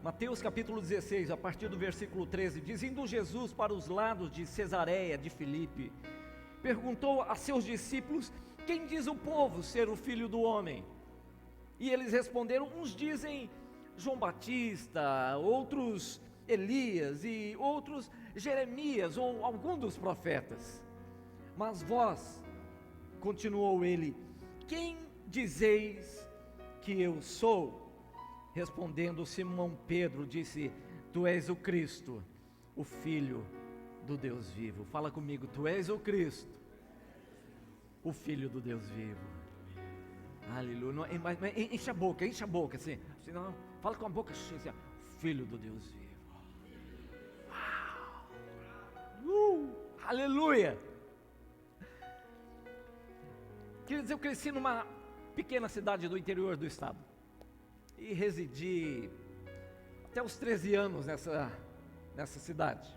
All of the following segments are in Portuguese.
Mateus capítulo 16, a partir do versículo 13, diz: indo Jesus para os lados de Cesareia de Filipe, perguntou a seus discípulos: quem diz o povo ser o Filho do Homem? E eles responderam: uns dizem João Batista, outros Elias e outros Jeremias ou algum dos profetas. Mas vós, continuou ele, quem dizeis que eu sou? Respondendo Simão Pedro, disse: tu és o Cristo, o Filho do Deus vivo. Fala comigo: tu és o Cristo, o Filho do Deus vivo. Aleluia. Enche a boca assim, não, fala com a boca cheia assim, Filho do Deus vivo. Aleluia. Queridos, eu cresci numa pequena cidade do interior do estado e residi até os 13 anos nessa cidade.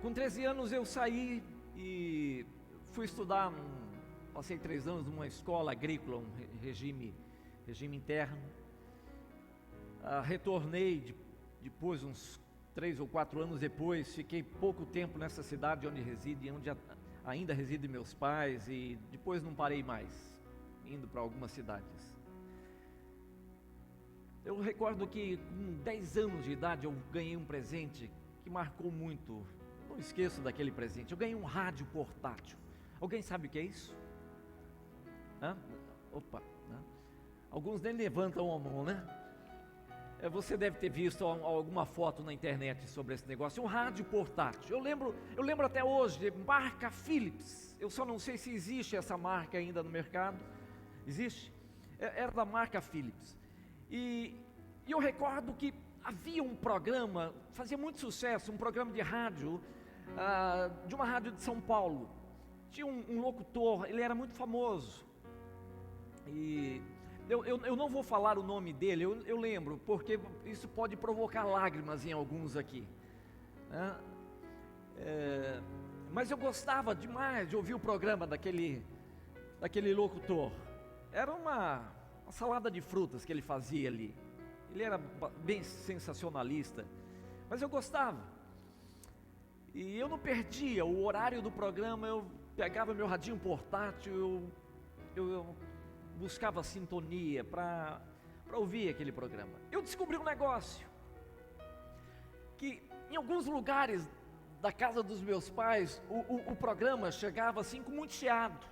Com 13 anos eu saí e fui estudar, passei 3 anos numa escola agrícola, um regime interno. Retornei depois, uns 3 ou 4 anos depois, fiquei pouco tempo nessa cidade onde ainda residem meus pais, e depois não parei mais, indo para algumas cidades. Eu recordo que com 10 anos de idade eu ganhei um presente que marcou muito. Eu não esqueço daquele presente. Eu ganhei um rádio portátil. Alguém sabe o que é isso? Opa, alguns nem levantam a mão, né? Você deve ter visto alguma foto na internet sobre esse negócio. Um rádio portátil. Eu lembro até hoje, marca Philips. Eu só não sei se existe essa marca ainda no mercado. Existe? Era da marca Philips. E eu recordo que havia um programa, fazia muito sucesso, um programa de rádio, de uma rádio de São Paulo. Tinha um locutor, ele era muito famoso. E eu não vou falar o nome dele, eu lembro, porque isso pode provocar lágrimas em alguns aqui. Mas eu gostava demais de ouvir o programa daquele locutor. Era uma salada de frutas que ele fazia ali. Ele era bem sensacionalista, mas eu gostava. E eu não perdia o horário do programa. Eu pegava meu radinho portátil, eu buscava sintonia para ouvir aquele programa. Eu descobri um negócio, que em alguns lugares da casa dos meus pais, o programa chegava assim com muito chiado.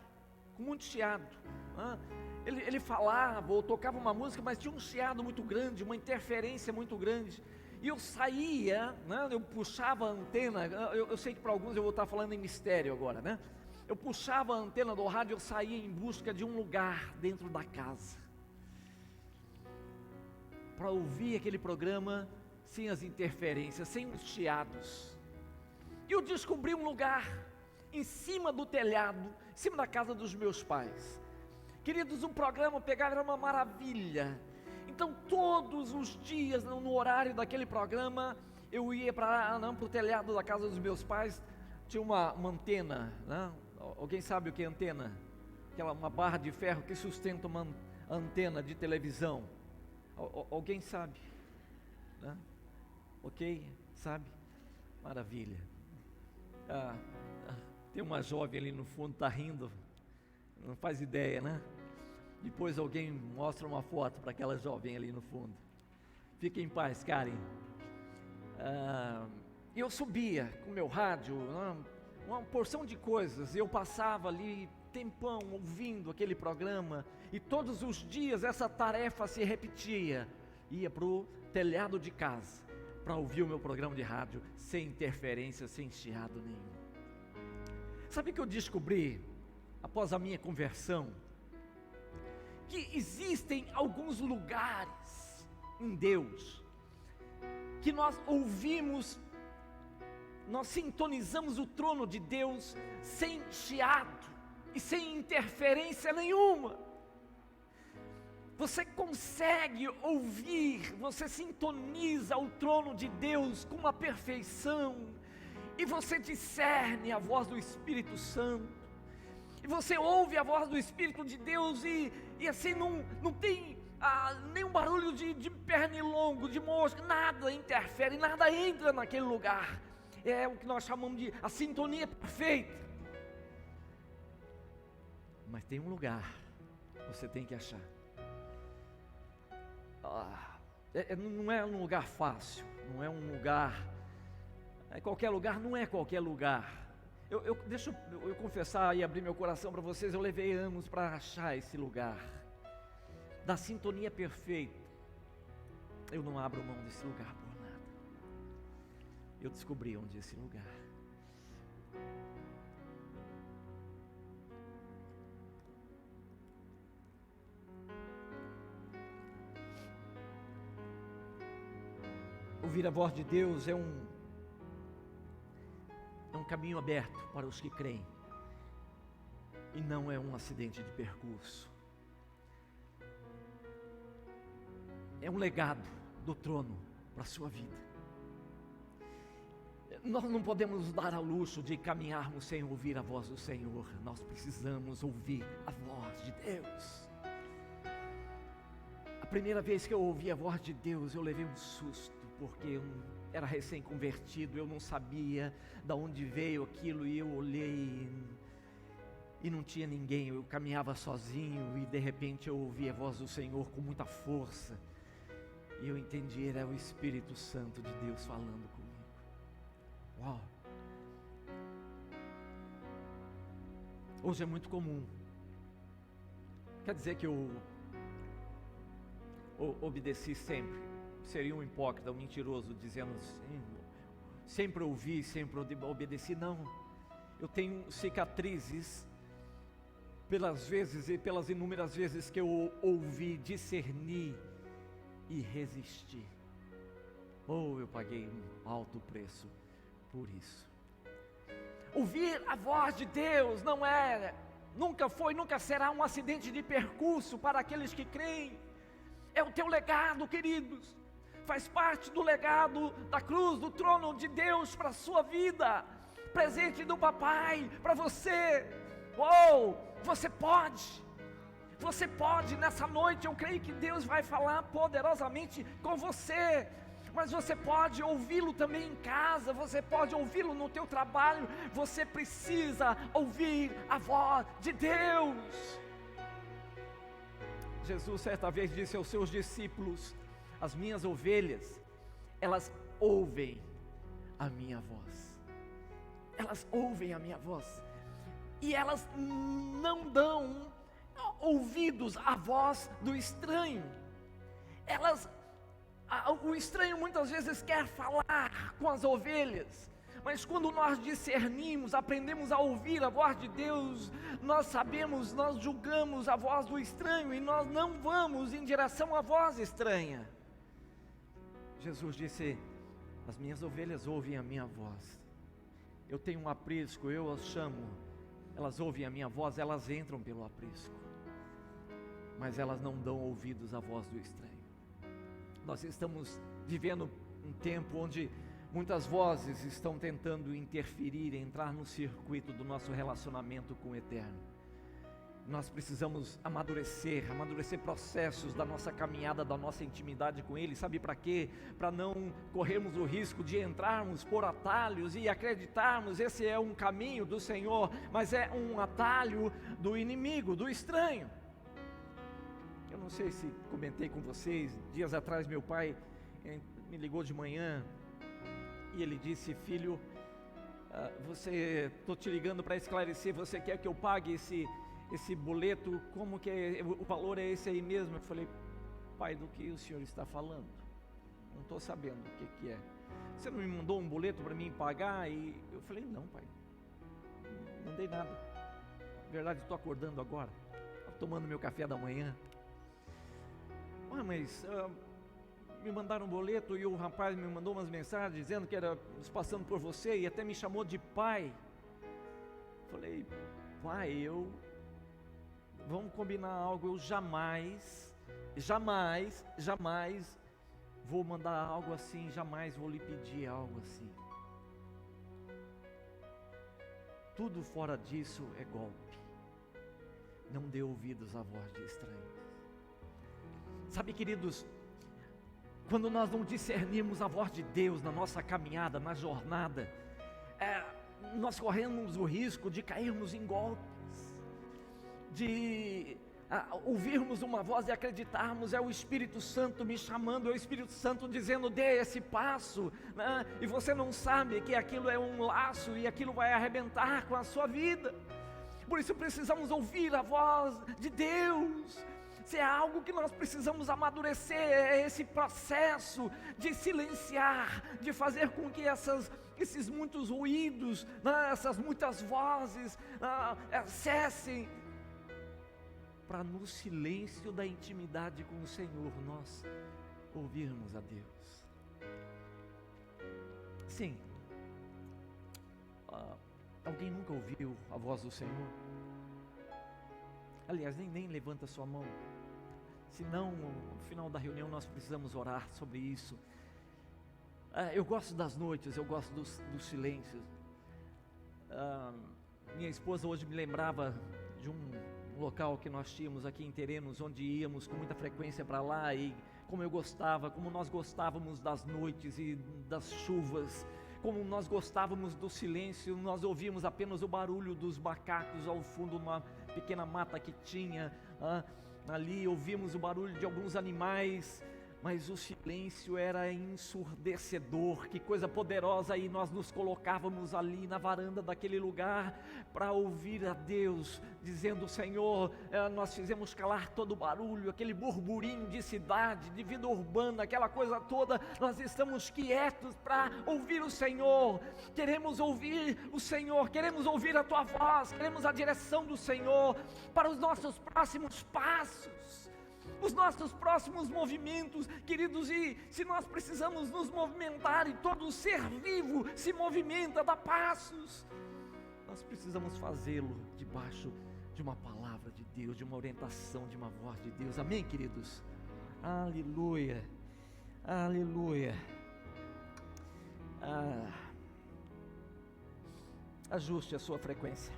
Ele falava ou tocava uma música, mas tinha um chiado muito grande, uma interferência muito grande. E eu saía, eu puxava a antena. Eu sei que para alguns eu vou estar falando em mistério agora, né? Eu puxava a antena do rádio, eu saía em busca de um lugar dentro da casa para ouvir aquele programa sem as interferências, sem os chiados. E eu descobri um lugar em cima do telhado, em cima da casa dos meus pais. Queridos, um programa pegava, era uma maravilha. Então todos os dias, no horário daquele programa, eu ia para o telhado da casa dos meus pais. Tinha uma antena, né? Alguém sabe o que é antena? Uma barra de ferro que sustenta uma antena de televisão. Alguém sabe? Né? Ok, sabe? Maravilha. Tem uma jovem ali no fundo, está rindo. Não faz ideia, né? Depois alguém mostra uma foto para aquela jovem ali no fundo. Fique em paz, Karen. Eu subia com meu rádio, uma porção de coisas. Eu passava ali tempão ouvindo aquele programa. E todos os dias essa tarefa se repetia. Ia para o telhado de casa para ouvir o meu programa de rádio sem interferência, sem chiado nenhum. Sabe o que eu descobri após a minha conversão? Que existem alguns lugares em Deus que nós ouvimos, nós sintonizamos o trono de Deus sem chiado e sem interferência nenhuma. Você consegue ouvir, você sintoniza o trono de Deus com uma perfeição, e você discerne a voz do Espírito Santo, e você ouve a voz do Espírito de Deus, e assim não tem nenhum barulho de pernilongo, de mosca, nada interfere, nada entra naquele lugar. É o que nós chamamos de a sintonia perfeita. Mas tem um lugar, você tem que achar. Não é um lugar fácil, não é um lugar, qualquer lugar, não é qualquer lugar. Deixa eu confessar e abrir meu coração para vocês, eu levei anos para achar esse lugar, da sintonia perfeita. Eu não abro mão desse lugar por nada. Eu descobri onde é esse lugar. Ouvir a voz de Deus é um caminho aberto para os que creem, e não é um acidente de percurso. É um legado do trono para a sua vida. Nós não podemos dar ao luxo de caminharmos sem ouvir a voz do Senhor. Nós precisamos ouvir a voz de Deus. A primeira vez que eu ouvi a voz de Deus, eu levei um susto, porque eu era recém-convertido, eu não sabia de onde veio aquilo, e eu olhei e não tinha ninguém. Eu caminhava sozinho e de repente eu ouvi a voz do Senhor com muita força, e eu entendi, era o Espírito Santo de Deus falando comigo. Uau! Hoje é muito comum, quer dizer que eu obedeci sempre. Seria um hipócrita, um mentiroso, dizendo assim, sempre ouvi, sempre obedeci. Não, eu tenho cicatrizes pelas vezes e pelas inúmeras vezes que eu ouvi, discerni e resisti. Eu paguei um alto preço por isso. Ouvir a voz de Deus nunca foi, nunca será um acidente de percurso para aqueles que creem. É o teu legado, queridos. Faz parte do legado da cruz, do trono de Deus para a sua vida. Presente do papai para você. Você pode nessa noite. Eu creio que Deus vai falar poderosamente com você. Mas você pode ouvi-lo também em casa, você pode ouvi-lo no teu trabalho. Você precisa ouvir a voz de Deus. Jesus certa vez disse aos seus discípulos: as minhas ovelhas, elas ouvem a minha voz. Elas ouvem a minha voz. E elas não dão ouvidos à voz do estranho. O estranho muitas vezes quer falar com as ovelhas, mas quando nós discernimos, aprendemos a ouvir a voz de Deus, nós sabemos, nós julgamos a voz do estranho e nós não vamos em direção à voz estranha. Jesus disse: as minhas ovelhas ouvem a minha voz. Eu tenho um aprisco, eu as chamo, elas ouvem a minha voz, elas entram pelo aprisco, mas elas não dão ouvidos à voz do estranho. Nós estamos vivendo um tempo onde muitas vozes estão tentando interferir, entrar no circuito do nosso relacionamento com o Eterno. Nós precisamos amadurecer processos da nossa caminhada, da nossa intimidade com Ele. Sabe para quê? Para não corrermos o risco de entrarmos por atalhos e acreditarmos esse é um caminho do Senhor, mas é um atalho do inimigo, do estranho. Eu não sei se comentei com vocês, dias atrás meu pai me ligou de manhã e ele disse: filho, estou te ligando para esclarecer, você quer que eu pague esse boleto, como que é, o valor é esse aí mesmo? Eu falei: pai, do que o senhor está falando? Não estou sabendo o que é. Você não me mandou um boleto para mim pagar? E eu falei: não, pai, não mandei nada. Na verdade, estou acordando agora, tomando meu café da manhã. Mas me mandaram um boleto e o rapaz me mandou umas mensagens dizendo que era passando por você e até me chamou de pai. Falei: pai, vamos combinar algo, eu jamais vou mandar algo assim, jamais vou lhe pedir algo assim. Tudo fora disso é golpe. Não dê ouvidos à voz de estranhos. Sabe, queridos, quando nós não discernimos a voz de Deus na nossa caminhada, na jornada, nós corremos o risco de cairmos em golpes, de ouvirmos uma voz e acreditarmos, é o Espírito Santo me chamando, é o Espírito Santo dizendo, dê esse passo, né? E você não sabe que aquilo é um laço e aquilo vai arrebentar com a sua vida. Por isso precisamos ouvir a voz de Deus. Se é algo que nós precisamos amadurecer, é esse processo de silenciar, de fazer com que esses muitos ruídos, né, essas muitas vozes cessem, para no silêncio da intimidade com o Senhor, nós ouvirmos a Deus. Sim, alguém nunca ouviu a voz do Senhor? Aliás, nem levanta sua mão, senão no final da reunião nós precisamos orar sobre isso. Eu gosto das noites, eu gosto dos silêncios. Minha esposa hoje me lembrava de um local que nós tínhamos aqui em Terenos, onde íamos com muita frequência para lá, e como nós gostávamos das noites e das chuvas, como nós gostávamos do silêncio. Nós ouvíamos apenas o barulho dos macacos ao fundo, numa pequena mata que tinha ali, ouvimos o barulho de alguns animais, mas o silêncio era ensurdecedor. Que coisa poderosa! E nós nos colocávamos ali na varanda daquele lugar para ouvir a Deus, dizendo: Senhor, nós fizemos calar todo o barulho, aquele burburinho de cidade, de vida urbana, aquela coisa toda. Nós estamos quietos para ouvir o Senhor. Queremos ouvir o Senhor, queremos ouvir a Tua voz, queremos a direção do Senhor para os nossos próximos passos, os nossos próximos movimentos, queridos. E se nós precisamos nos movimentar, e todo ser vivo se movimenta, dá passos, nós precisamos fazê-lo debaixo de uma palavra de Deus, de uma orientação, de uma voz de Deus. Amém, queridos? Aleluia, aleluia. Ajuste a sua frequência.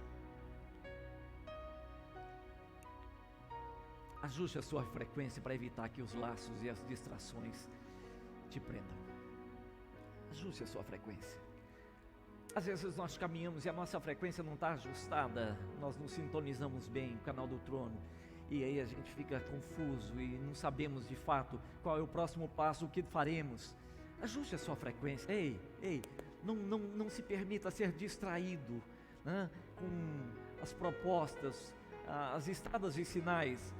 Ajuste a sua frequência para evitar que os laços e as distrações te prendam. Ajuste a sua frequência. Às vezes nós caminhamos e a nossa frequência não está ajustada, nós não sintonizamos bem o canal do trono, e aí a gente fica confuso e não sabemos de fato qual é o próximo passo, o que faremos. Ajuste a sua frequência. Ei, não se permita ser distraído, né, com as propostas, as estradas e sinais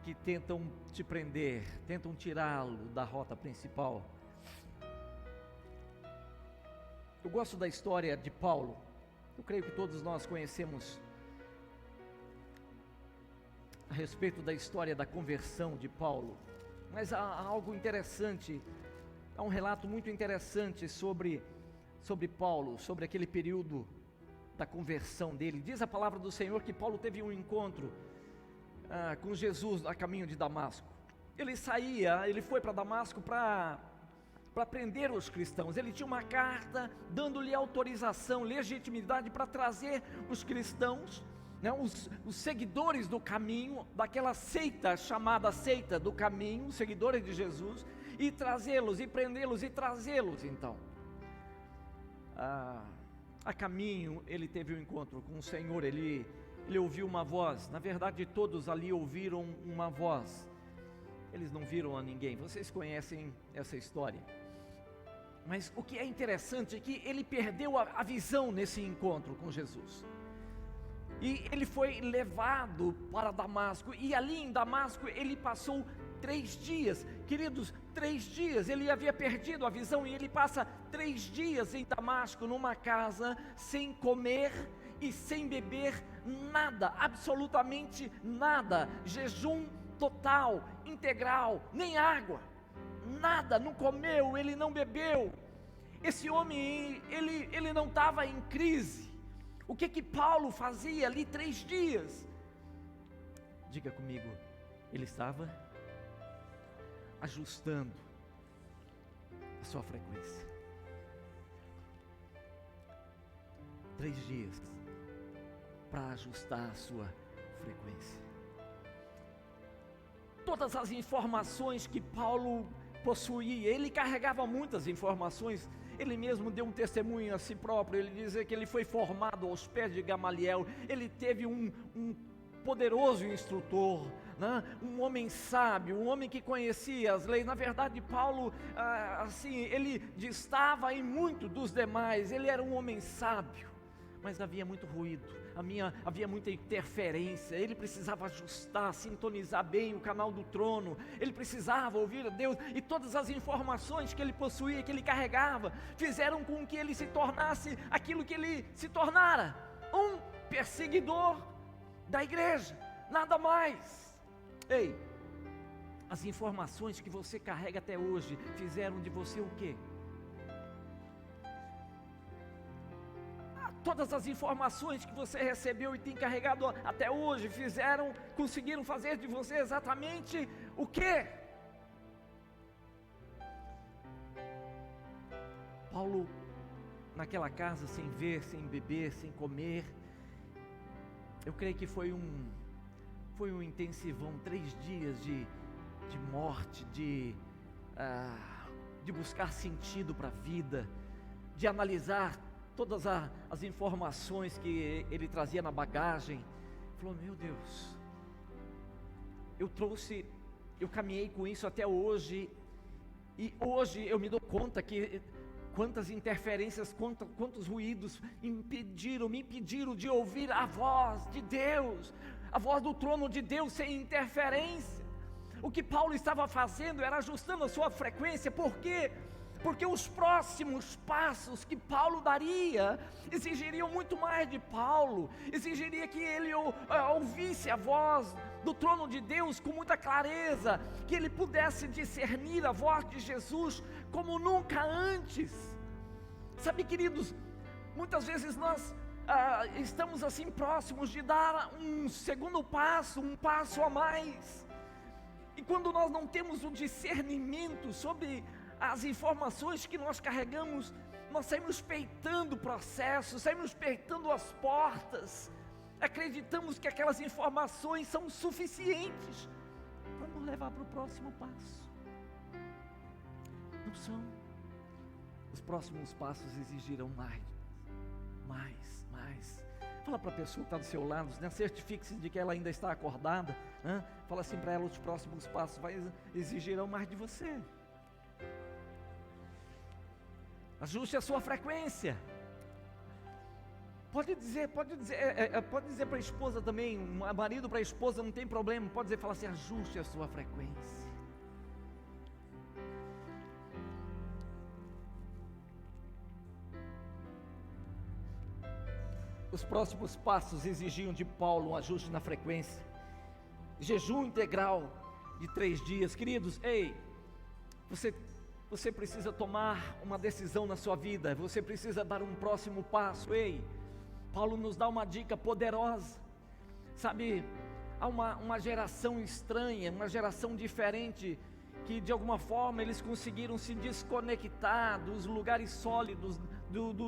que tentam te prender, tentam tirá-lo da rota principal. Eu gosto da história de Paulo. Eu creio que todos nós conhecemos a respeito da história da conversão de Paulo, mas há algo interessante, há um relato muito interessante sobre Paulo, sobre aquele período da conversão dele. Diz a palavra do Senhor que Paulo teve um encontro com Jesus a caminho de Damasco. Ele foi para Damasco para prender os cristãos. Ele tinha uma carta dando-lhe autorização, legitimidade para trazer os cristãos, né, os seguidores do caminho, daquela seita chamada seita do caminho, seguidores de Jesus, e trazê-los, e prendê-los, e trazê-los. Então, a caminho, ele teve um encontro com o Senhor. Ele ouviu uma voz. Na verdade, todos ali ouviram uma voz. Eles não viram a ninguém. Vocês conhecem essa história. Mas o que é interessante é que ele perdeu a visão nesse encontro com Jesus. E ele foi levado para Damasco. E ali em Damasco ele passou 3 dias. Queridos, 3 dias. Ele havia perdido a visão, e ele passa 3 dias em Damasco, numa casa, sem comer e sem beber nada, absolutamente nada. Jejum total, integral, nem água, nada, não comeu, ele não bebeu. Esse homem, ele não estava em crise. O que Paulo fazia ali 3 dias? Diga comigo, ele estava ajustando a sua frequência. 3 dias para ajustar a sua frequência. Todas as informações que Paulo possuía, ele carregava muitas informações. Ele mesmo deu um testemunho a si próprio. Ele dizia que ele foi formado aos pés de Gamaliel. Ele teve um poderoso instrutor, né? Um homem sábio, um homem que conhecia as leis. Na verdade, Paulo, ele distava em muito dos demais. Ele era um homem sábio, mas havia muito ruído, havia muita interferência. Ele precisava ajustar, sintonizar bem o canal do trono. Ele precisava ouvir a Deus, e todas as informações que ele possuía, que ele carregava, fizeram com que ele se tornasse aquilo que ele se tornara: um perseguidor da igreja, nada mais. Ei, as informações que você carrega até hoje fizeram de você o quê? Todas as informações que você recebeu e tem carregado até hoje conseguiram fazer de você exatamente o quê? Paulo, naquela casa, sem ver, sem beber, sem comer, eu creio que foi um intensivão, 3 dias de morte, de buscar sentido para a vida, de analisar todas as informações que ele trazia na bagagem. Falou: meu Deus, eu caminhei com isso até hoje, e hoje eu me dou conta que quantas interferências, quantos ruídos me impediram de ouvir a voz de Deus, a voz do trono de Deus sem interferência. O que Paulo estava fazendo era ajustando a sua frequência. Por quê? Porque os próximos passos que Paulo daria exigiriam muito mais de Paulo, exigiria que ele ouvisse a voz do trono de Deus com muita clareza, que ele pudesse discernir a voz de Jesus como nunca antes. Sabe, queridos, muitas vezes nós estamos assim próximos de dar um segundo passo, um passo a mais, e quando nós não temos o discernimento sobre as informações que nós carregamos, nós saímos peitando o processo, saímos peitando as portas, acreditamos que aquelas informações são suficientes para nos levar para o próximo passo. Não são. Os próximos passos exigirão mais. Fala para a pessoa que está do seu lado, né? Certifique-se de que ela ainda está acordada, né? Fala assim para ela: os próximos passos exigirão mais de você. Ajuste a sua frequência. Pode dizer para a esposa também, marido para a esposa, não tem problema. Pode dizer, fala assim: ajuste a sua frequência. Os próximos passos exigiam de Paulo um ajuste na frequência. Jejum integral de 3 dias. Queridos, ei, você precisa tomar uma decisão na sua vida, você precisa dar um próximo passo. Ei, Paulo nos dá uma dica poderosa. Sabe, há uma geração estranha, uma geração diferente, que de alguma forma eles conseguiram se desconectar dos lugares sólidos,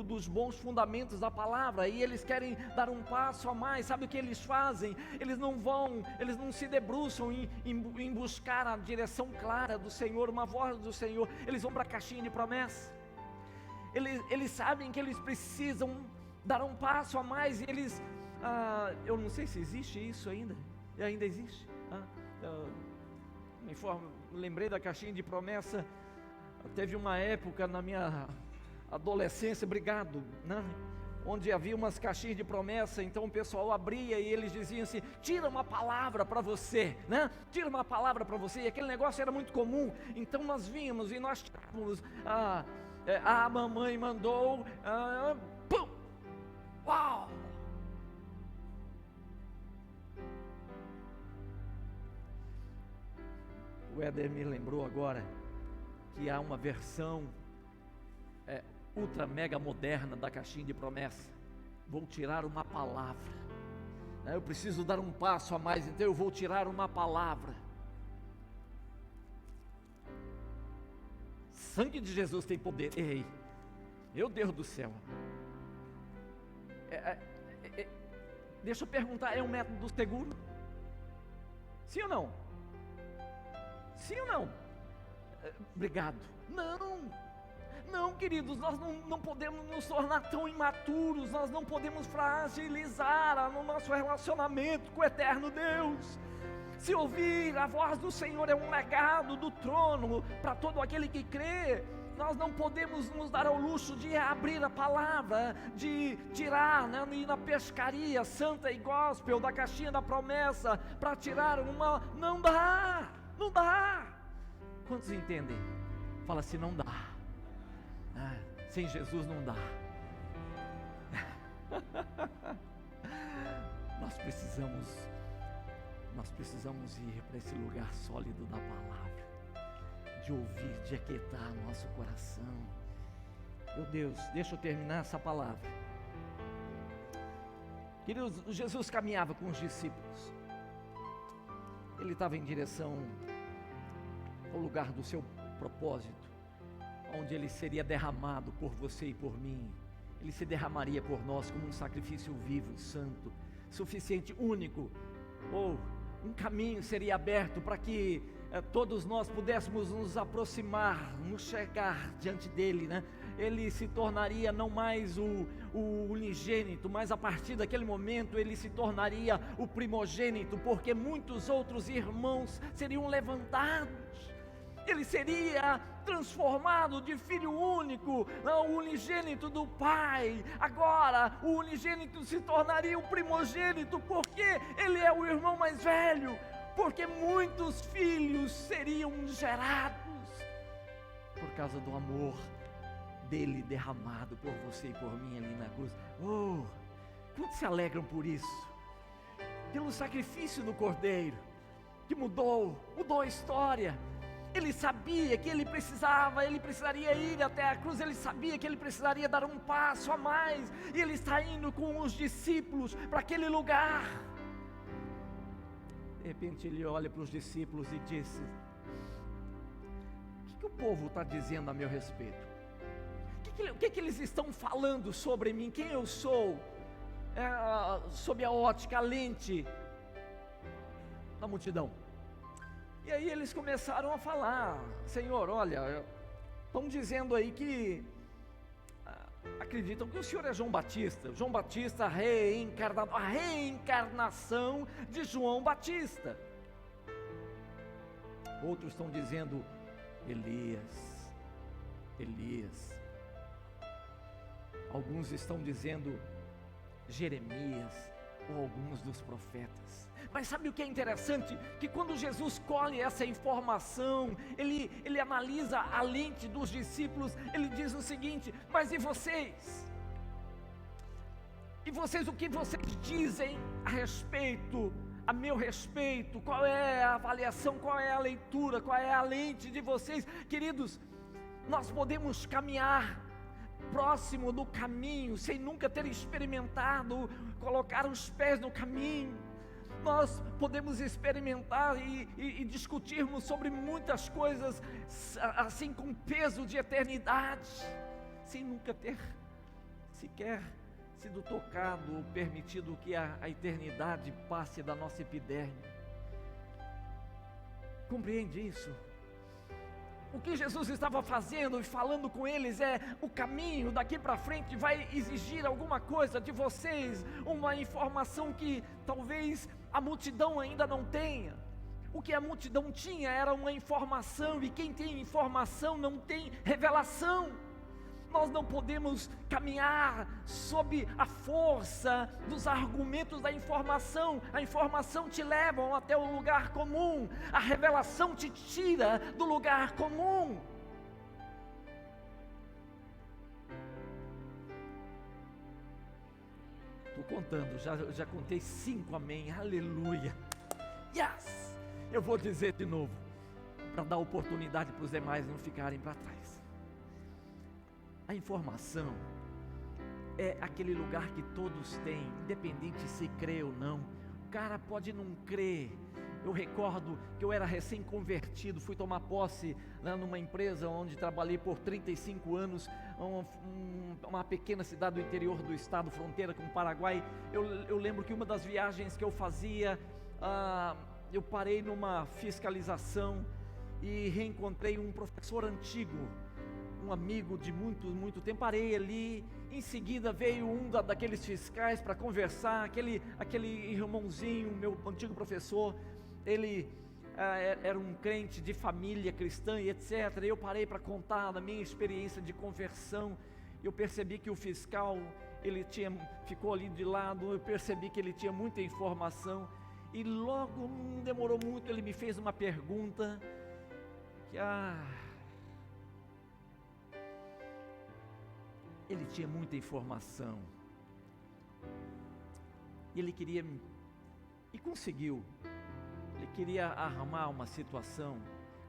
dos bons fundamentos da palavra, e eles querem dar um passo a mais. Sabe o que eles fazem? Eles não se debruçam em buscar a direção clara do Senhor, uma voz do Senhor. Eles vão para a caixinha de promessa. Eles sabem que eles precisam dar um passo a mais, e eles, eu não sei se existe isso ainda existe, lembrei da caixinha de promessa. Teve uma época na minha adolescência, né? Onde havia umas caixinhas de promessa, então o pessoal abria e eles diziam assim: tira uma palavra para você, né? Tira uma palavra para você, e aquele negócio era muito comum. Então nós vínhamos e nós tirávamos, a mamãe mandou, pum, uau! O Éder me lembrou agora que há uma versão ultra mega moderna da caixinha de promessa. Vou tirar uma palavra, eu preciso dar um passo a mais, então eu vou tirar uma palavra. Sangue de Jesus tem poder. Ei, meu Deus do céu, deixa eu perguntar, é um método seguro? Sim ou não? Sim ou não? obrigado. Não, queridos, nós não podemos nos tornar tão imaturos, nós não podemos fragilizar o nosso relacionamento com o eterno Deus. Se ouvir a voz do Senhor é um legado do trono para todo aquele que crê. Nós não podemos nos dar ao luxo de abrir a palavra, de tirar, ir na pescaria santa e gospel da caixinha da promessa para tirar uma. Não dá. Quantos entendem? Fala assim, não dá. Sem Jesus não dá. Nós precisamos ir para esse lugar sólido da palavra, de ouvir, de aquietar nosso coração. Meu Deus, deixa eu terminar essa palavra. Queridos, Jesus caminhava com os discípulos. Ele estava em direção ao lugar do seu propósito, onde ele seria derramado por você e por mim. Ele se derramaria por nós como um sacrifício vivo, santo, suficiente, único. Um caminho seria aberto para que todos nós pudéssemos nos aproximar, nos chegar diante dele, Ele se tornaria não mais o unigênito, mas a partir daquele momento ele se tornaria o primogênito, porque muitos outros irmãos seriam levantados. Ele seria transformado de filho único, o unigênito do Pai. Agora o unigênito se tornaria o primogênito, porque ele é o irmão mais velho, porque muitos filhos seriam gerados por causa do amor dele derramado por você e por mim ali na cruz. Quantos se alegram por isso? Pelo sacrifício do Cordeiro, que mudou a história. Ele sabia que ele precisaria ir até a cruz, ele sabia que ele precisaria dar um passo a mais, e ele está indo com os discípulos para aquele lugar. De repente ele olha para os discípulos e diz: o que o povo está dizendo a meu respeito? O que eles estão falando sobre mim? Quem eu sou? Sob a ótica, a lente da multidão. E aí eles começaram a falar: Senhor, olha, estão dizendo aí que acreditam que o Senhor é João Batista, a reencarnação de João Batista. Outros estão dizendo Elias. Alguns estão dizendo Jeremias, ou alguns dos profetas. Mas sabe o que é interessante? Que quando Jesus colhe essa informação, ele analisa a lente dos discípulos, ele diz o seguinte: mas e vocês? E vocês, o que vocês dizem a meu respeito? Qual é a avaliação, qual é a leitura, qual é a lente de vocês? Queridos, nós podemos caminhar próximo do caminho, sem nunca ter experimentado colocar os pés no caminho. Nós podemos experimentar e discutirmos sobre muitas coisas, assim, com peso de eternidade, sem nunca ter sequer sido tocado ou permitido que a eternidade passe da nossa epiderme. Compreende isso? O que Jesus estava fazendo e falando com eles o caminho daqui para frente vai exigir alguma coisa de vocês, uma informação que talvez a multidão ainda não tenha. O que a multidão tinha era uma informação, e quem tem informação não tem revelação. Nós não podemos caminhar sob a força dos argumentos da informação. A informação te leva até o lugar comum, a revelação te tira do lugar comum. Estou contando, já contei 5, amém, aleluia, yes! Eu vou dizer de novo, para dar oportunidade para os demais não ficarem para trás. A informação é aquele lugar que todos têm, independente se crê ou não. O cara pode não crer. Eu recordo que eu era recém-convertido, fui tomar posse numa empresa onde trabalhei por 35 anos, uma pequena cidade do interior do estado, fronteira com o Paraguai. Eu lembro que uma das viagens que eu fazia, eu parei numa fiscalização, e reencontrei um professor antigo, um amigo de muito tempo. Parei ali, em seguida veio um daqueles fiscais para conversar, aquele irmãozinho, meu antigo professor. Ele era um crente de família cristã e etc. Eu parei para contar da minha experiência de conversão. Eu percebi que o fiscal, ficou ali de lado. Eu percebi que ele tinha muita informação, e logo, não demorou muito, ele me fez uma pergunta que ele tinha muita informação, e ele queria, e conseguiu, ele queria arrumar uma situação.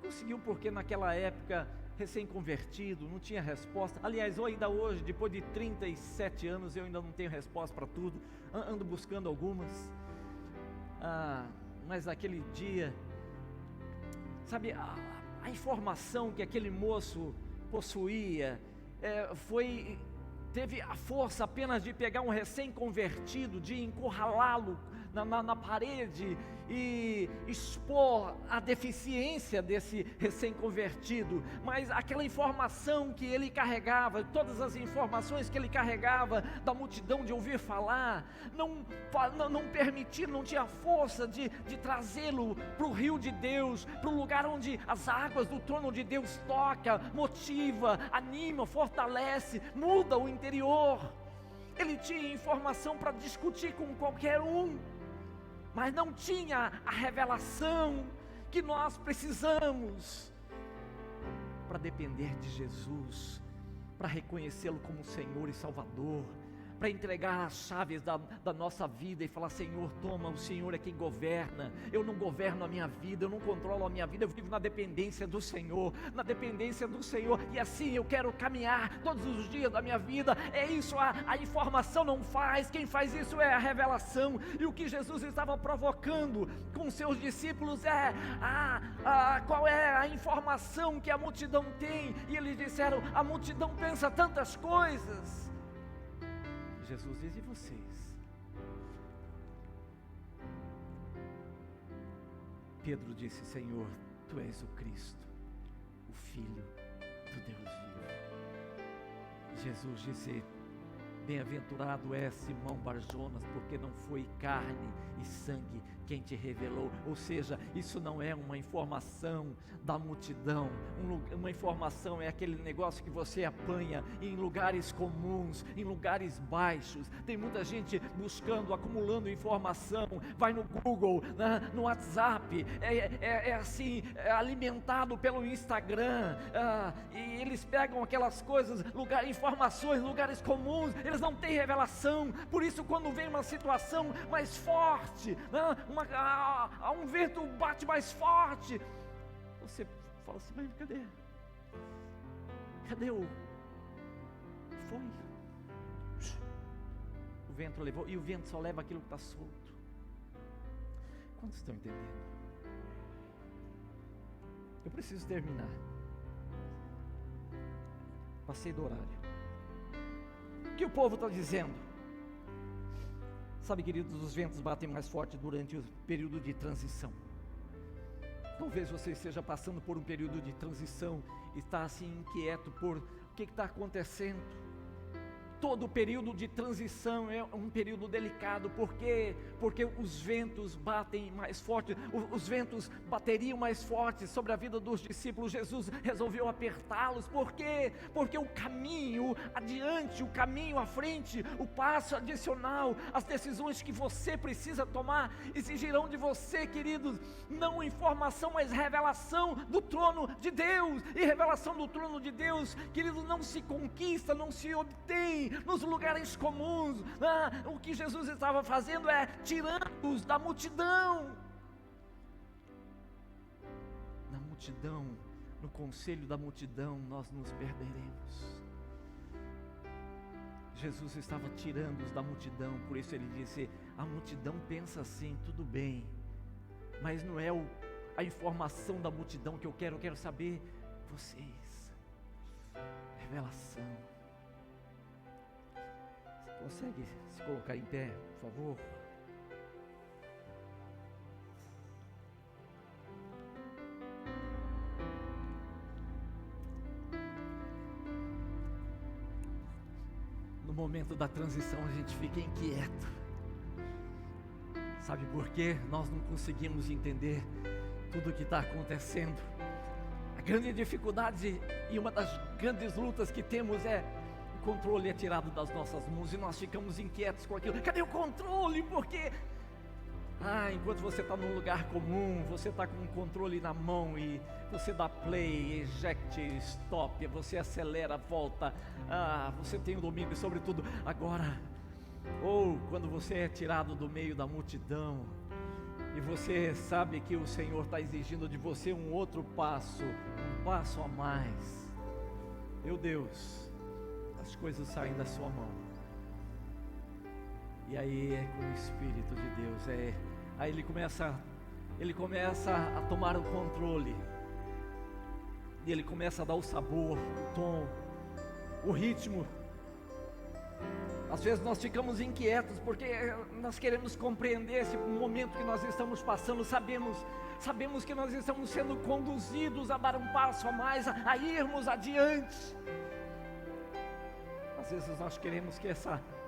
Conseguiu, porque naquela época, recém-convertido, não tinha resposta. Aliás, eu ainda hoje, depois de 37 anos, eu ainda não tenho resposta para tudo, ando buscando algumas. Mas naquele dia, sabe, a informação que aquele moço possuía, teve a força apenas de pegar um recém-convertido, de encurralá-lo na parede e expor a deficiência desse recém-convertido. Mas aquela informação que ele carregava, todas as informações que ele carregava da multidão de ouvir falar, não permitiram, não tinha força de trazê-lo para o rio de Deus, para o lugar onde as águas do trono de Deus toca, motiva, anima, fortalece, muda o interior. Ele tinha informação para discutir com qualquer um, mas não tinha a revelação que nós precisamos para depender de Jesus, para reconhecê-lo como Senhor e Salvador, para entregar as chaves da nossa vida e falar: Senhor, toma, o Senhor é quem governa. Eu não governo a minha vida, eu não controlo a minha vida, eu vivo na dependência do Senhor, e assim eu quero caminhar todos os dias da minha vida. É isso, a informação não faz, quem faz isso é a revelação. E o que Jesus estava provocando com seus discípulos qual é a informação que a multidão tem, e eles disseram: a multidão pensa tantas coisas. Jesus diz: e vocês? Pedro disse: Senhor, Tu és o Cristo, o Filho do Deus vivo. Jesus disse: bem-aventurado é Simão Barjonas, porque não foi carne e sangue quem te revelou. Ou seja, isso não é uma informação da multidão. Uma informação é aquele negócio que você apanha em lugares comuns, em lugares baixos. Tem muita gente buscando, acumulando informação. Vai no Google, no WhatsApp, alimentado pelo Instagram, e eles pegam aquelas coisas, informações, lugares comuns. Eles não têm revelação. Por isso, quando vem uma situação mais forte, um vento bate mais forte, você fala assim: mas cadê foi? O vento levou, e o vento só leva aquilo que está solto. Quantos estão entendendo? Eu preciso terminar. Passei do horário. O que o povo está dizendo? Sabe, queridos, os ventos batem mais forte durante o período de transição. Talvez você esteja passando por um período de transição, está assim inquieto por o que está acontecendo. Todo período de transição é um período delicado, porque os ventos batem mais forte. Os ventos bateriam mais forte sobre a vida dos discípulos. Jesus resolveu apertá-los. Por quê? Porque o caminho adiante, o caminho à frente, o passo adicional, as decisões que você precisa tomar exigirão de você, queridos, não informação, mas revelação do trono de Deus. E revelação do trono de Deus, queridos, não se conquista, não se obtém nos lugares comuns. O que Jesus estava fazendo é tirando-os da multidão. Na multidão, no conselho da multidão, nós nos perderemos. Jesus estava tirando-os da multidão, por isso ele disse: a multidão pensa assim, tudo bem, mas não é a informação da multidão que eu quero saber vocês. Revelação. Consegue se colocar em pé, por favor? no momento da transição a gente fica inquieto. Sabe por quê? Nós não conseguimos entender tudo o que está acontecendo. A grande dificuldade e uma das grandes lutas que temos é o controle é tirado das nossas mãos e nós ficamos inquietos com aquilo. Cadê o controle? Porque enquanto você está num lugar comum, você está com o controle na mão e você dá play, eject, stop, você acelera, volta, você tem o domínio sobre tudo. Agora, ou quando você é tirado do meio da multidão e você sabe que o Senhor está exigindo de você um outro passo, um passo a mais. Meu Deus, as coisas saem da sua mão. E aí é com o Espírito de Deus, aí ele começa a tomar o controle. E ele começa a dar o sabor, o tom, o ritmo. Às vezes nós ficamos inquietos porque nós queremos compreender esse momento que nós estamos passando. Sabemos que nós estamos sendo conduzidos a dar um passo a mais, a irmos adiante. Às vezes nós queremos que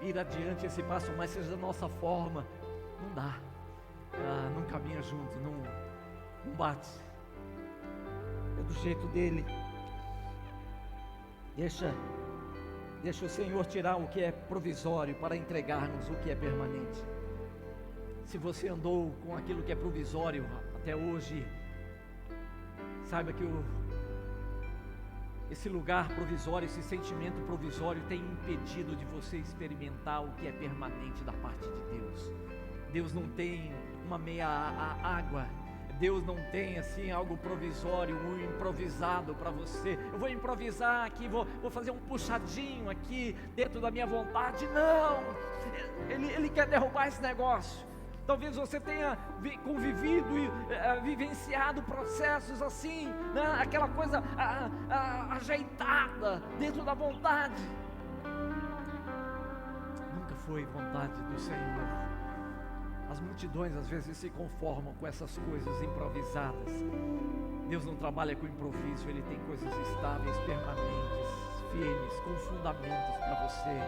ir adiante, esse passo a mais seja da nossa forma. Não dá, não caminha junto, não bate. É do jeito dele. Deixa o Senhor tirar o que é provisório para entregar-nos o que é permanente. Se você andou com aquilo que é provisório até hoje, saiba que esse lugar provisório, esse sentimento provisório tem impedido de você experimentar o que é permanente da parte de Deus. Deus não tem uma meia água. Deus não tem assim algo provisório, um improvisado para você. Eu vou improvisar aqui, vou fazer um puxadinho aqui dentro da minha vontade. Não, Ele quer derrubar esse negócio. Talvez você tenha convivido e vivenciado processos assim, né? Aquela coisa ajeitada dentro da vontade. Nunca foi vontade do Senhor. As multidões às vezes se conformam com essas coisas improvisadas. Deus não trabalha com improviso, Ele tem coisas estáveis, permanentes, firmes, com fundamentos para você.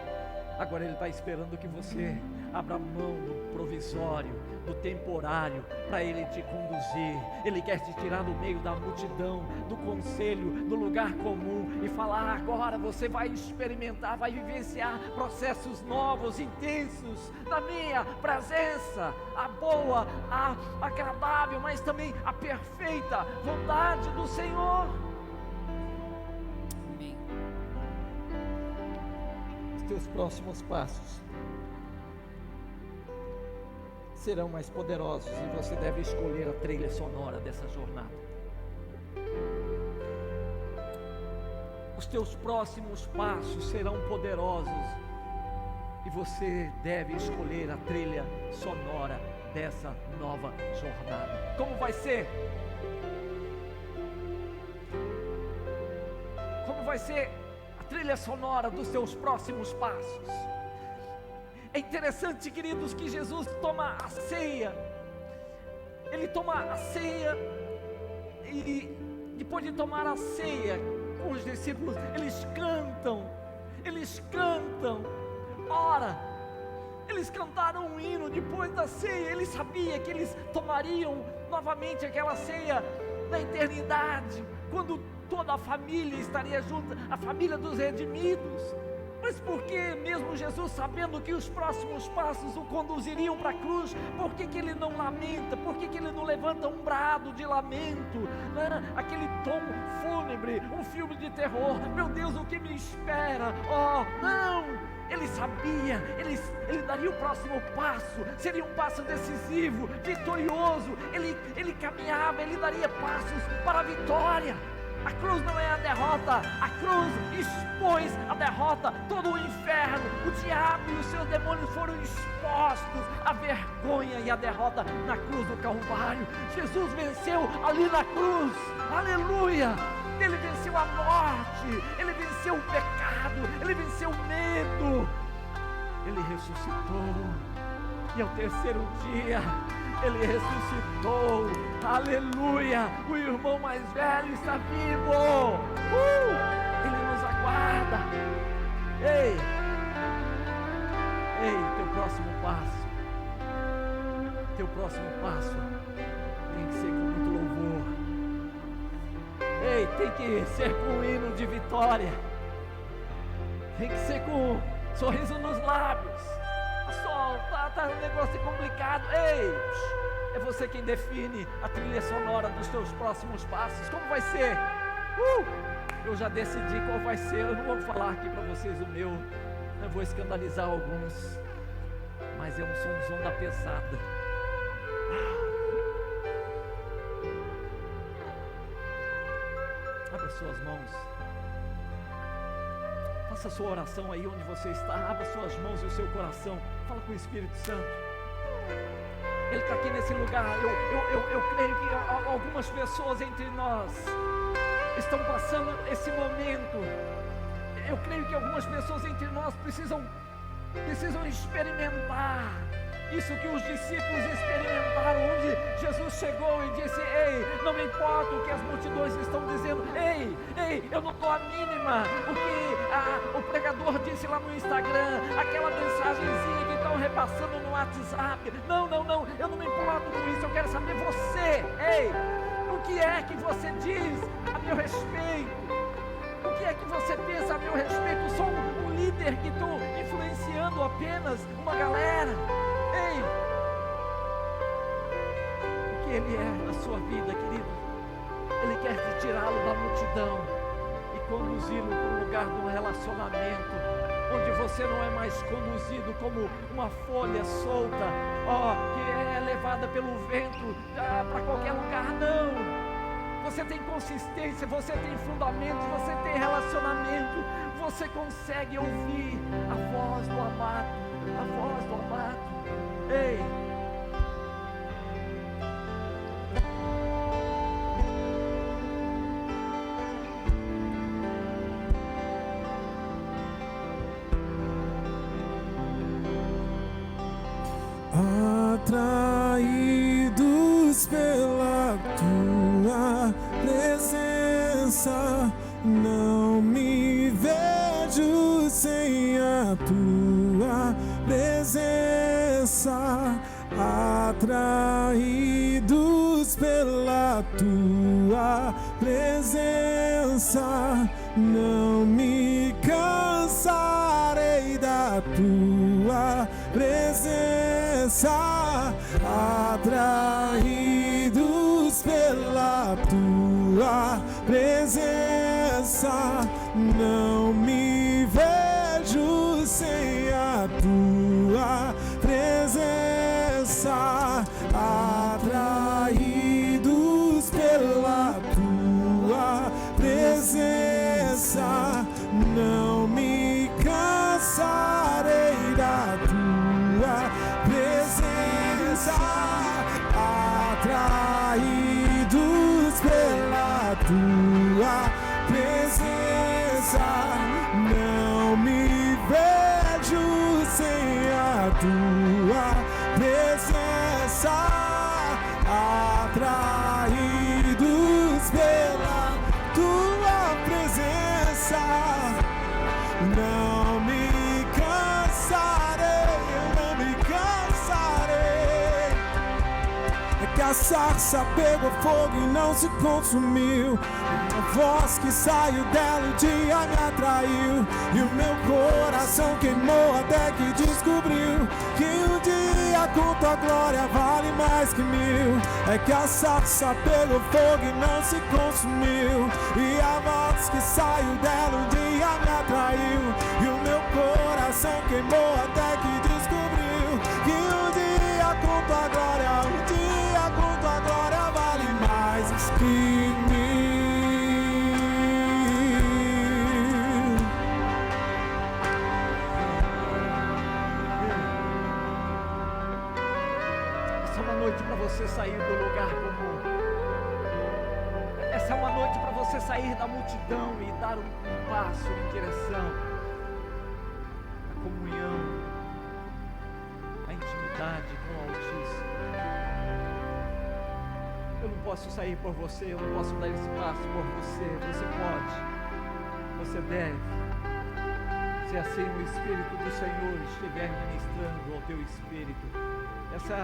Agora Ele está esperando que você abra mão do provisório, do temporário, para Ele te conduzir. Ele quer te tirar do meio da multidão, do conselho, do lugar comum e falar: agora você vai experimentar, vai vivenciar processos novos, intensos, na minha presença, a boa, a agradável, mas também a perfeita vontade do Senhor. Teus próximos passos serão mais poderosos e você deve escolher a trilha sonora dessa jornada. Os teus próximos passos serão poderosos e você deve escolher a trilha sonora dessa nova jornada. Como vai ser? Como vai ser a trilha sonora dos seus próximos passos? É interessante, queridos, que Jesus toma a ceia. Ele toma a ceia e depois de tomar a ceia com os discípulos, eles cantam. Ora, eles cantaram um hino depois da ceia. Ele sabia que eles tomariam novamente aquela ceia na eternidade, quando toda a família estaria junta, a família dos redimidos. Mas por que mesmo Jesus, sabendo que os próximos passos o conduziriam para a cruz, por que ele não lamenta? Por que ele não levanta um brado de lamento? Não era aquele tom fúnebre, um filme de terror: meu Deus, o que me espera? Oh, não! Ele sabia, ele daria o próximo passo, seria um passo decisivo, vitorioso. Ele caminhava, ele daria passos para a vitória. A cruz não é a derrota, a cruz expôs a derrota. Todo o inferno, o diabo e os seus demônios foram expostos à vergonha e à derrota na cruz do Calvário. Jesus venceu ali na cruz, aleluia! Ele venceu a morte, ele venceu o pecado, ele venceu o medo. Ele ressuscitou e ao terceiro dia ele ressuscitou, aleluia. O irmão mais velho está vivo, ele nos aguarda. Ei, próximo passo tem que ser com muito louvor. Ei, tem que ser com um hino de vitória. Tem que ser com sorriso nos lábios. Tá um negócio complicado. Ei, é você quem define a trilha sonora dos teus próximos passos. Como vai ser? Eu já decidi qual vai ser. Eu não vou falar aqui para vocês o meu. Eu vou escandalizar alguns. Mas é um somzão da pesada. Abra suas mãos. Faça a sua oração aí onde você está. Abra suas mãos e o seu coração. Fala com o Espírito Santo. Ele está aqui nesse lugar. Eu creio que algumas pessoas entre nós estão passando esse momento. Eu creio que algumas pessoas entre nós precisam experimentar isso que os discípulos experimentaram, onde Jesus chegou e disse: ei, não me importa o que as multidões estão dizendo, ei, eu não dou a mínima o que o pregador disse lá no Instagram, aquela mensagenzinha que estão repassando no WhatsApp, não, eu não me importo com isso, eu quero saber você, ei, o que é que você diz a meu respeito? O que é que você pensa a meu respeito? Sou um líder que estou influenciando apenas uma galera. Ei, o que Ele é na sua vida, querido? Ele quer te tirá-lo da multidão e conduzi-lo para um lugar de um relacionamento, onde você não é mais conduzido como uma folha solta, que é levada pelo vento para qualquer lugar, não. Você tem consistência, você tem fundamento, você tem relacionamento, você consegue ouvir a voz do amado, ei. Atraídos pela tua presença, não me vejo sem a tua presença. Atraídos pela tua presença, não me cansarei da tua presença. Atraídos pela tua presença, não me vejo sem a tua presença. Atraídos pela tua presença, não me cansarei da tua presença. Atraídos pela tua presença, não me vejo sem a tua presença. Atraídos pela tua presença, não me cansarei, eu não me cansarei. É que a sarça pegou fogo e não se consumiu, a voz que saiu dela o dia me atraiu, e o meu coração queimou até que descobriu que um dia com tua glória vale mais que mil. É que a sarça pegou fogo e não se consumiu, e a voz que saiu dela um dia me atraiu, e o meu coração queimou até que descobriu que um dia com tua glória, um dia com tua glória vale mais que mil. Essa é uma noite para você sair do lugar comum. Essa é uma noite para você sair da multidão e dar um passo em direção à comunhão, à intimidade com o Altíssimo. Eu não posso sair por você, eu não posso dar esse passo por você. Você pode, você deve. Se assim o Espírito do Senhor estiver ministrando ao teu espírito, essa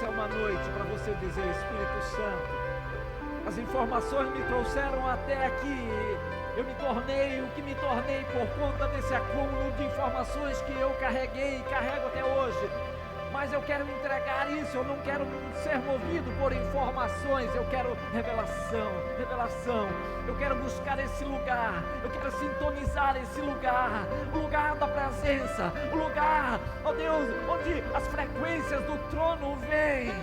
é uma noite para você dizer: Espírito Santo, as informações me trouxeram até aqui, eu me tornei o que me tornei por conta desse acúmulo de informações que eu carreguei e carrego até hoje. Mas eu quero entregar isso, eu não quero ser movido por informações, eu quero revelação, eu quero buscar esse lugar, eu quero sintonizar esse lugar, o lugar da presença, o lugar, ó Deus, onde as frequências do trono vêm.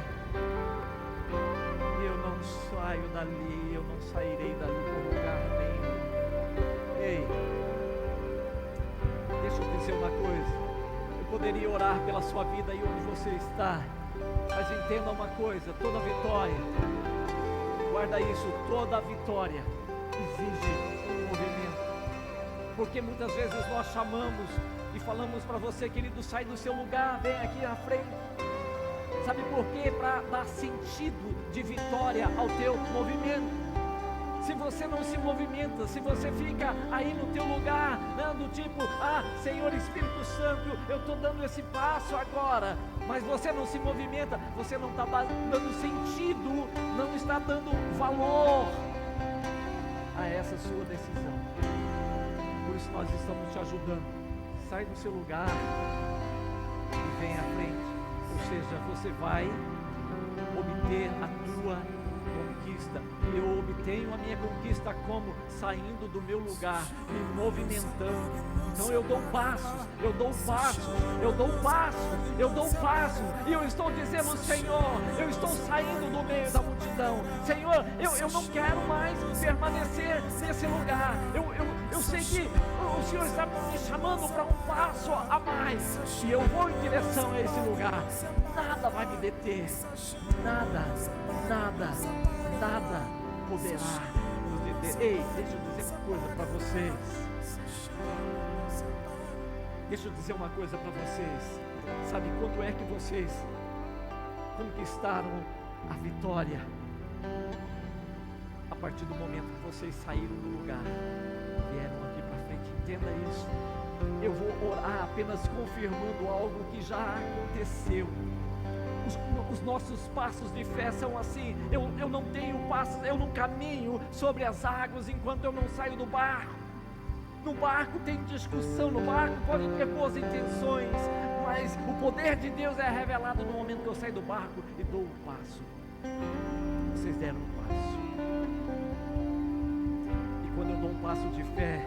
Eu não saio dali, eu não sairei dali por lugar nenhum. Ei, deixa eu dizer uma coisa. Poderia orar pela sua vida aí onde você está, mas entenda uma coisa: toda vitória, guarda isso, toda vitória exige um movimento, porque muitas vezes nós chamamos e falamos para você: querido, sai do seu lugar, vem aqui à frente. Sabe por quê? Para dar sentido de vitória ao teu movimento. Se você não se movimenta, se você fica aí no teu lugar, né, do tipo: Senhor Espírito Santo, eu estou dando esse passo agora, mas você não se movimenta, você não está dando sentido, não está dando valor a essa sua decisão. Por isso nós estamos te ajudando. Sai do seu lugar e vem à frente, ou seja, você vai obter a tua conquista. Eu obtenho a minha conquista como? Saindo do meu lugar, me movimentando. Então eu dou passos, eu dou passos, eu dou passos, eu dou passos, e eu estou dizendo: Senhor, eu estou saindo do meio da multidão. Senhor, eu não quero mais permanecer nesse lugar. Eu sei que o Senhor está me chamando para um passo a mais, e eu vou em direção a esse lugar. Nada vai me deter, nada poderá nos deter. Ei, deixa eu dizer uma coisa para vocês. Deixa eu dizer uma coisa para vocês. Sabe quando é que vocês conquistaram a vitória? A partir do momento que vocês saíram do lugar, vieram aqui para frente. Entenda isso. Eu vou orar apenas confirmando algo que já aconteceu. Os nossos passos de fé são assim. Eu não tenho passos, eu não caminho sobre as águas enquanto eu não saio do barco. No barco tem discussão, no barco podem ter boas intenções, mas o poder de Deus é revelado no momento que eu saio do barco e dou um passo. Vocês deram um passo, e quando eu dou um passo de fé,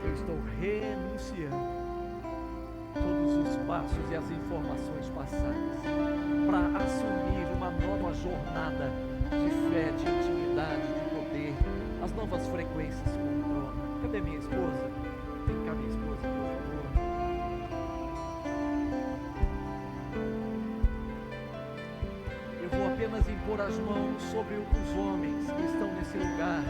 eu estou renunciando todos os passos e as informações passadas para assumir uma nova jornada de fé, de intimidade, de poder, as novas frequências com o trono. Cadê minha esposa? Vem cá, minha esposa, por favor. Eu vou apenas impor as mãos sobre os homens que estão nesse lugar.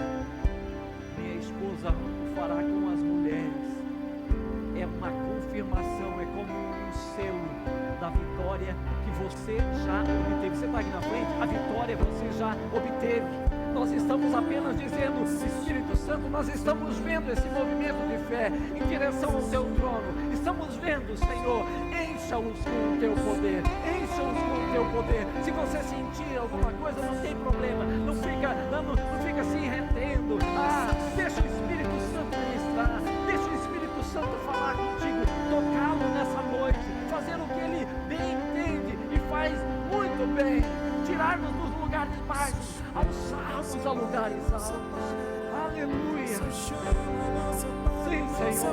Minha esposa o fará com as mulheres. É uma confirmação, é como um selo da vitória que você já obteve. Você está aqui na frente, a vitória você já obteve. Nós estamos apenas dizendo: Espírito Santo, nós estamos vendo esse movimento de fé em direção ao teu trono. Estamos vendo, Senhor, encha-os com o teu poder, encha-os com o teu poder. Se você sentir alguma coisa, não tem problema, não fica se retendo. Deixa o Espírito Santo ministrar, deixa o Espírito Santo falar contigo, tocá-lo nessa noite, fazer o que ele bem entende e faz muito bem, tirar-nos dos lugares baixos, alçar-nos a lugares altos. Aleluia. Sim, Senhor.